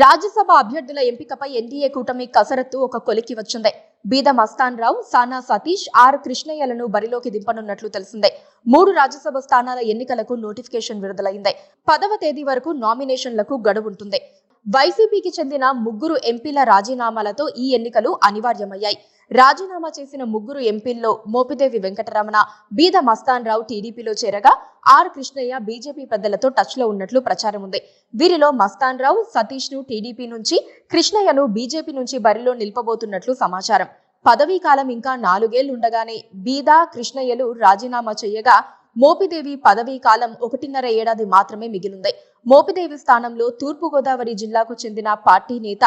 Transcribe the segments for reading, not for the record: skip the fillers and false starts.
రాజ్యసభ అభ్యర్థుల ఎంపికపై ఎన్డీఏ కూటమి కసరత్తు ఒక కొలికి వచ్చింది. బీద మస్తాన్ రావు, సానా సతీష్, ఆర్ కృష్ణయ్యలను బరిలోకి దింపనున్నట్లు తెలిసిందే. 3 రాజ్యసభ స్థానాల ఎన్నికలకు నోటిఫికేషన్ విడుదలైంది. 10వ తేదీ వరకు నామినేషన్లకు గడువు ఉంటుంది. వైసీపీకి చెందిన 3 ఎంపీల రాజీనామాలతో ఈ ఎన్నికలు అనివార్యమయ్యాయి. రాజీనామా చేసిన 3 ఎంపీల్లో మోపిదేవి వెంకటరమణ, బీద మస్తాన్ రావు టీడీపీలో చేరగా ఆర్ కృష్ణయ్య బీజేపీ పెద్దలతో టచ్ లో ఉన్నట్లు ప్రచారం ఉంది. వీరిలో మస్తాన్ రావు, సతీష్ ను టీడీపీ నుంచి, కృష్ణయ్యను బీజేపీ నుంచి బరిలో నిలిపబోతున్నట్లు సమాచారం. పదవీ కాలం ఇంకా 4 ఏళ్లు ఉండగానే బీద, కృష్ణయ్యలు రాజీనామా చేయగా మోపిదేవి పదవీ కాలం 1.5 ఏడాది మాత్రమే మిగిలింది. మోపిదేవి స్థానంలో తూర్పుగోదావరి జిల్లాకు చెందిన పార్టీ నేత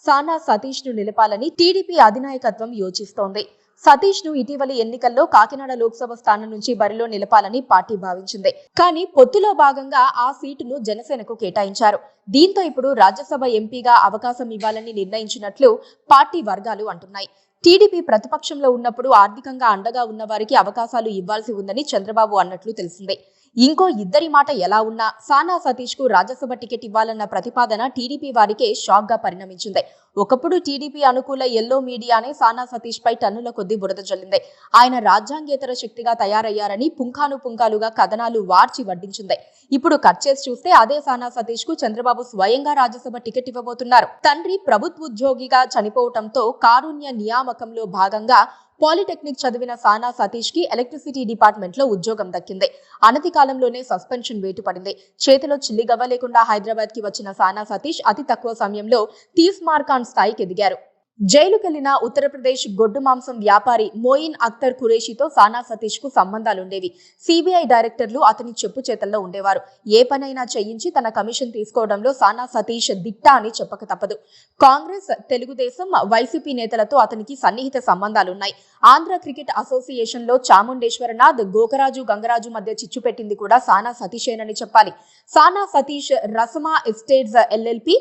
సానా సతీష్ ను నిలపాలని టీడీపీ అధినాయకత్వం యోచిస్తోంది. సతీష్ ను ఇటీవలి ఎన్నికల్లో కాకినాడ లోక్సభ స్థానం నుంచి బరిలో నిలపాలని పార్టీ భావించింది. కానీ పొత్తులో భాగంగా ఆ సీటును జనసేనకు కేటాయించారు. దీంతో ఇప్పుడు రాజ్యసభ ఎంపీగా అవకాశం ఇవ్వాలని నిర్ణయించినట్లు పార్టీ వర్గాలు అంటున్నాయి. టీడీపీ ప్రతిపక్షంలో ఉన్నప్పుడు ఆర్థికంగా అండగా ఉన్న వారికి అవకాశాలు ఇవ్వాల్సి ఉందని చంద్రబాబు అన్నట్లు తెలిసిందే. ఇంకో ఇద్దరి మాట ఎలా ఉన్నా సానా సతీష్ కు రాజ్యసభ టికెట్ ఇవ్వాలన్న ప్రతిపాదన టీడీపీ వారికే షాక్ గా పరిణమించింది. ఒకప్పుడు టీడీపీ అనుకూల ఎల్లో మీడియానే సానా సతీష్ పై టన్నుల కొద్దీ బురద జల్లింది. ఆయన రాజ్యాంగేతర శక్తిగా తయారయ్యారని పుంఖానుపుంఖాలుగా కథనాలు వార్చి వడ్డించింది. ఇప్పుడు కట్ చేసి చూస్తే అదే సానా సతీష్ కు చంద్రబాబు స్వయంగా రాజ్యసభ టికెట్ ఇవ్వబోతున్నారు. తండ్రి ప్రభుత్వోద్యోగిగా చనిపోవడంతో కారుణ్య నియామకంలో భాగంగా పాలిటెక్నిక్ చదివిన సానా సతీష్ కి ఎలక్ట్రిసిటీ డిపార్ట్మెంట్ లో ఉద్యోగం దక్కింది. అనతి కాలంలోనే సస్పెన్షన్ వేటు పడింది. చేతిలో చిల్లిగవ్వ లేకుండా హైదరాబాద్ కి వచ్చిన సానా సతీష్ అతి తక్కువ సమయంలో తీస్మార్కాన్ స్థాయికి ఎదిగారు. జైలుకెళ్లిన ఉత్తరప్రదేశ్ గొడ్డు మాంసం వ్యాపారి మోయిన్ అఖ్తర్ ఖురేషితో సానా సతీష్ కు సంబంధాలుండేవి. సిబిఐ డైరెక్టర్లు అతని చెప్పు చేతల్లో ఉండేవారు. ఏ పనైనా చేయించి తన కమిషన్ తీసుకోవడంలో సానా సతీష్ దిట్ట అని చెప్పక తప్పదు. కాంగ్రెస్, తెలుగుదేశం, వైసీపీ నేతలతో అతనికి సన్నిహిత సంబంధాలున్నాయి. ఆంధ్ర క్రికెట్ అసోసియేషన్ లో చాముండేశ్వరనాథ్, గోకరాజు, గంగరాజు మధ్య చిచ్చు పెట్టింది కూడా సానా సతీషేనని చెప్పాలి. సానా సతీష్ రసమా estates LLP,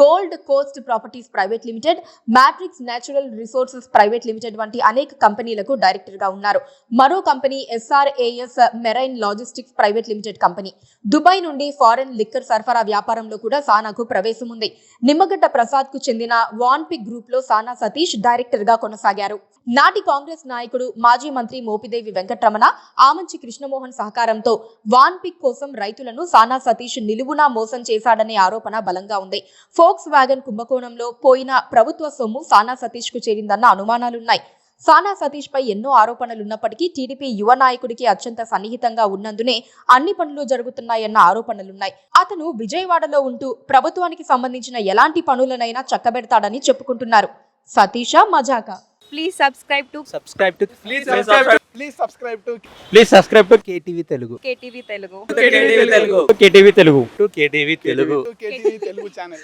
gold coast properties private limited, matrix natural resources private limited వంటి అనేక కంపెనీలకు డైరెక్టర్ గా ఉన్నారు. మరో company SRAS marine logistics private limited company. Dubai నుండి ఫారెన్ లిక్కర్ సరఫరా వ్యాపారంలో కూడా సానాకు ప్రవేశం ఉంది. నిమ్మగడ్డ ప్రసాద్ కు చెందిన వాన్పిక్ గ్రూప్ లో సానా సతీష్ డైరెక్టర్ గా కొనసాగారు. నాటి కాంగ్రెస్ నాయకుడు, మాజీ మంత్రి మోపిదేవి వెంకటరమణ, ఆమంచి కృష్ణమోహన్ సహకారంతో వాన్పిక్ కోసం రైతులను సానా సతీష్ నిలువునా మోసం చేశాడనే ఆరోపణ బలంగా ఉంది. ఫోక్స్ వ్యాగన్ కుంభకోణంలో పోయిన ప్రభుత్వ సొమ్ము సానా సతీష్ కు చేరిందన్న అనుమానాలున్నాయి. సానా సతీష్ పై ఎన్నో ఆరోపణలున్నప్పటికీ టీడీపీ యువ నాయకుడికి అత్యంత సన్నిహితంగా ఉన్నందునే అన్ని పనులు జరుగుతున్నాయన్న ఆరోపణలున్నాయి. అతను విజయవాడలో ఉంటూ ప్రభుత్వానికి సంబంధించిన ఎలాంటి పనులనైనా చక్కబెడతాడని చెప్పుకుంటున్నారు. సతీషా మజాకా? Please subscribe to KTV Telugu. KTV Telugu. KTV Telugu channel.